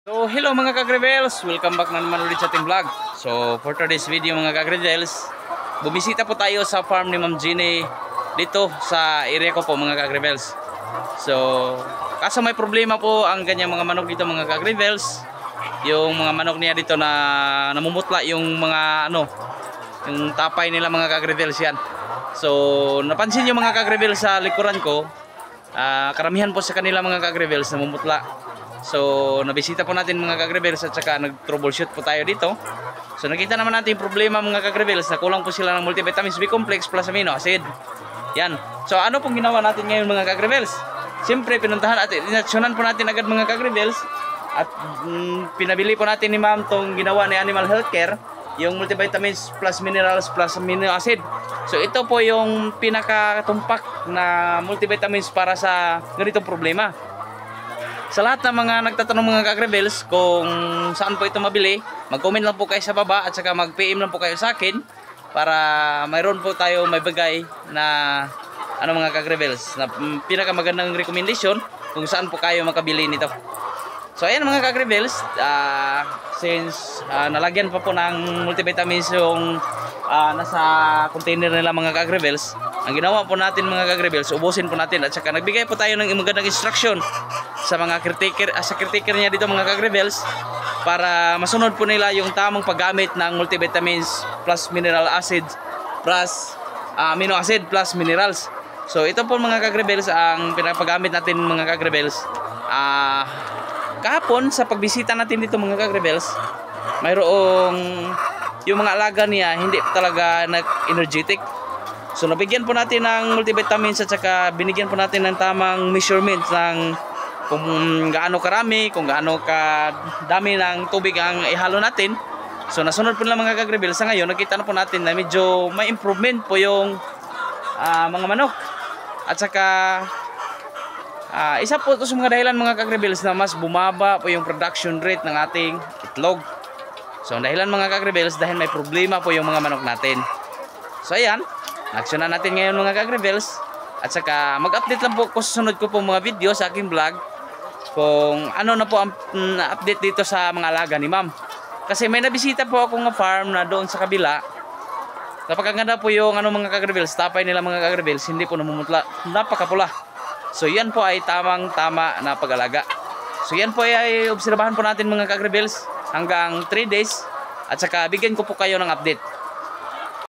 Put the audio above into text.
So hello mga kagrebels, welcome back na naman ulit sa ating vlog. So for today's video mga kagrebels, bumisita po tayo sa farm ni Ma'am Jeannie dito sa area ko po mga kagrebels. So kaso may problema po ang kanyang mga manok dito mga kagrebels. Yung mga manok niya dito na namumutla yung mga yung tapay nila mga kagrebels yan. So napansin yung mga kagrebels sa likuran ko, karamihan po sa kanila mga kagrebels namumutla. So nabisita po natin mga kagrebels at saka nag-troubleshoot po tayo dito. So nakita naman natin yung problema mga kagrebels na kulang po sila ng multivitamins B complex plus amino acid. Yan. So ano pong ginawa natin ngayon mga kagrebels? Siyempre pinuntahan at inaksyonan po natin agad mga kagrebels. At pinabili po natin ni ma'am tong ginawa ni Animal Healthcare, yung multivitamins plus minerals plus amino acid. So ito po yung pinakatumpak na multivitamins para sa ganitong problema. Sa lahat ng mga nagtatanong mga kagrebels kung saan po ito mabili, mag-comment lang po kayo sa baba at saka mag-PM lang po kayo sa akin para mayroon po tayo may bagay na mga kagrebels na pinakamagandang recommendation kung saan po kayo makabili nito. So ayan mga kagrebels, since nalagyan pa po ng multivitamins yung nasa container nila mga kagrebels, ang ginawa po natin mga kagrebels, ubusin po natin at saka nagbigay po tayo ng magandang instruction sa mga caretaker niya dito mga kagrebels para masunod po nila yung tamang paggamit ng multivitamins plus mineral acid plus amino acid plus minerals. So ito po mga kagrebels ang pinapagamit natin mga kagrebels. Kahapon sa pagbisita natin dito mga kagrebels, mayroong yung mga alaga niya hindi talaga energetic. So nabigyan po natin ng multivitamins at saka binigyan po natin ng tamang measurement ng kung gaano karami, kung gaano kadami ng tubig ang ihalo natin. So nasunod po lang mga kagrebels. Sa ngayon nakita na po natin na medyo may improvement po yung mga manok. At saka isa po ito sa mga dahilan mga kagrebels na mas bumaba po yung production rate ng ating itlog. So ang dahilan mga kagrebels dahil may problema po yung mga manok natin. So ayan, aksyonan natin ngayon mga kagrebels. At saka mag-update lang po kung susunod ko po mga video sa aking vlog kung ano na po ang update dito sa mga alaga ni ma'am. Kasi may nabisita po akong farm na doon sa kabila. Napakaganda po yung mga kagrebels, tapay nila mga kagrebels, hindi po namumutla, napakapula. So yan po ay tamang-tama na pag-alaga. So yan po ay obserbahan po natin mga kagrebels hanggang 3 days. At saka bigyan ko po kayo ng update.